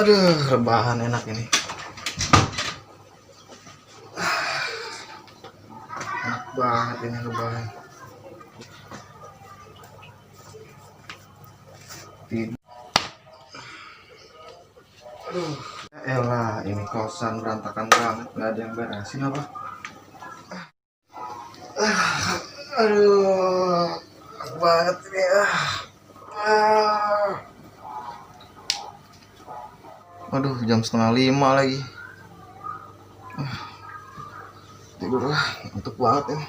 Aduh, rebahan enak ini. Enak banget ini rebahan. Tidur. Aduh, ya elah, ini kosan berantakan banget, nggak ada yang beresin apa? Aduh, enak banget ini. Aduh, jam 4:30 lagi. Tidur lah, ngantuk banget ini.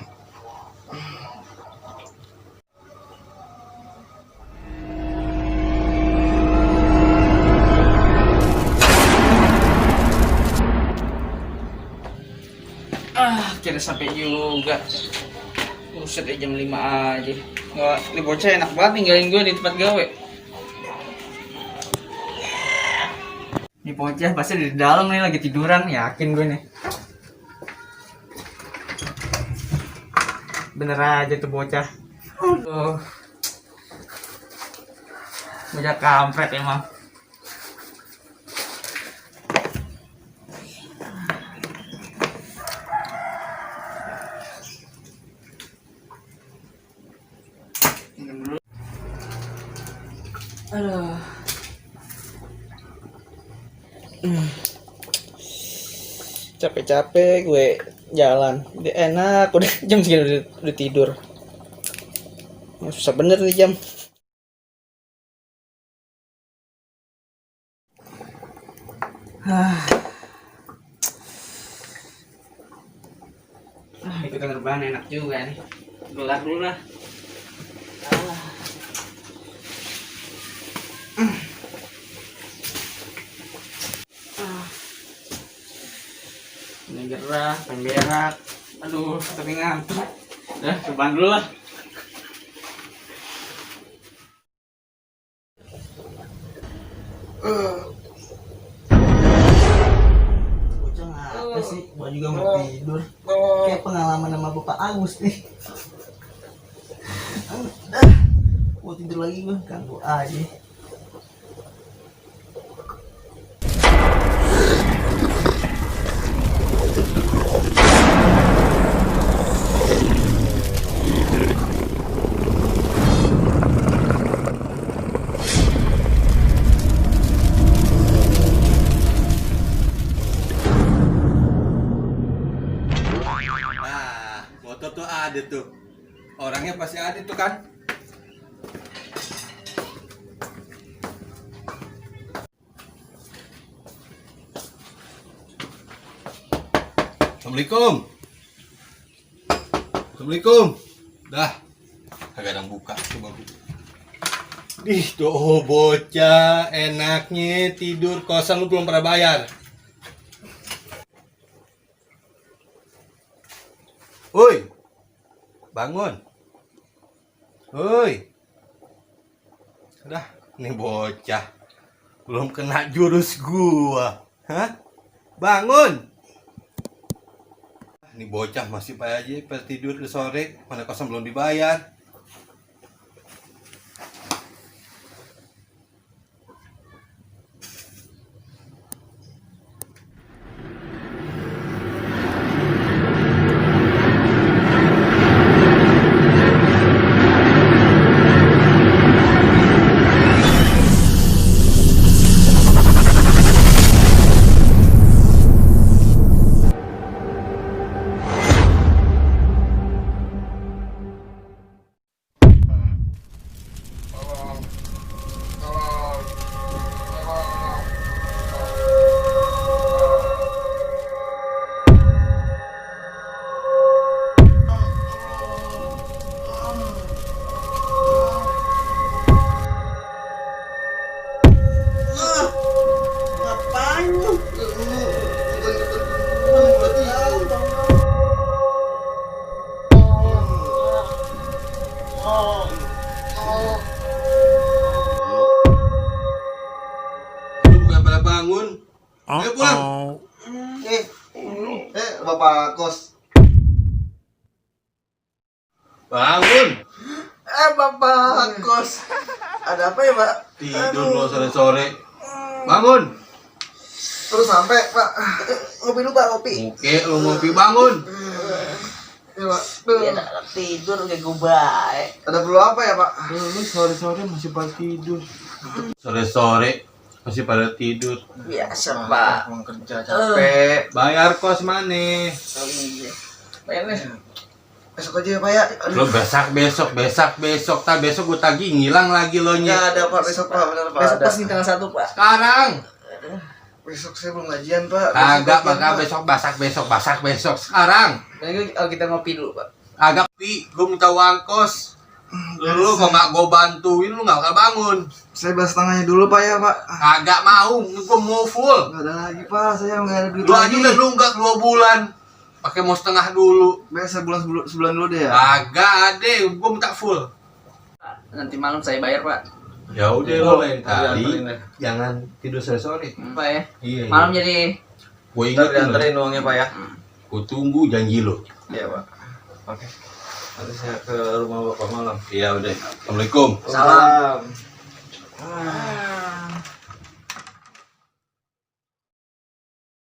Akhirnya sampai juga. Buset ya, jam 5 aja. Nggak, ini bocah enak banget ninggalin gue di tempat gawe. Ini bocah pasti di dalam nih lagi tiduran, yakin gue nih. Bener aja tuh bocah. Aduh. Bocah kampret emang. Aduh. Capek-capek gue jalan. Udah enak, udah jam segini udah tidur. Susah bener nih jam. Ikutan rebahan enak juga nih. Gelar dulu lah. Ini gerah, pengen. Aduh, tapi ngantuk. Udah, rebahan dulu lah. Bocah ngapa sih? Gua juga mau tidur. Kayak pengalaman sama Bapak Agus nih. Mau tidur lagi gua, ganggu aja. Motor tuh ada tuh, orangnya pasti ada tuh kan. Assalamualaikum. Assalamualaikum. Dah, kagak ada yang buka, coba buka. Tuh bocah enaknya tidur kosan lu belum pernah bayar. Woi, bangun. Woi. Udah, nih bocah belum kena jurus gua. Hah? Bangun. Nih bocah masih payah aja pada tidur ke sore, mana kosan belum dibayar. Bangun. Ayo pulang. Bapak kos. Bangun. Bapak kos. Ada apa ya, Pak? Tidur lo sore-sore. Bangun. Terus sampai Pak. Ngopi dulu Pak, ngopi. Oke, lu ngopi bangun. Ya Pak. Ya nak tidur kayak gue baik. Ada perlu apa ya Pak? Lu sore-sore masih pada tidur. Sore-sore masih pada tidur. Biasa Pak. Pulang kerja capek. Bayar kos mana? Oh iya. Bayarnya. Besok aja ya Pak ya. Lo besok tak besok gue tagih ngilang lagi lo Nggak nya. ada Pak besok Pak, benar Pak. Besok Ada. pas nih tanggal 1 Pak. Sekarang Besok saya belum gajian Pak. kagak Besok bakal gajian, Pak. besok besok sekarang. Jadi kita ngopi dulu Pak. Agak pi, gue minta uang kos. Lu kok nggak gue bantuin lu nggak bakal bangun. Saya balas tangannya dulu Pak ya Pak. Kagak mau, gue mau full. Nggak ada lagi Pak, saya nggak ada duit Lu aja lagi. udah nunggak 2 bulan. Pakai mau setengah dulu. Biasa sebulan dulu deh ya. Kagak ada, gue minta full. Nanti malam saya bayar Pak. Ya udah lo lain Dianterin kali deh. jangan tidur sore-sore. Pak ya. Iya. Malam jadi Gue Ntar inget dianterin uangnya Pak ya. gue tunggu janji lo. Iya Pak. Oke. Nanti saya ke rumah Bapak malam. Iya udah. Assalamualaikum. Salam. Salam.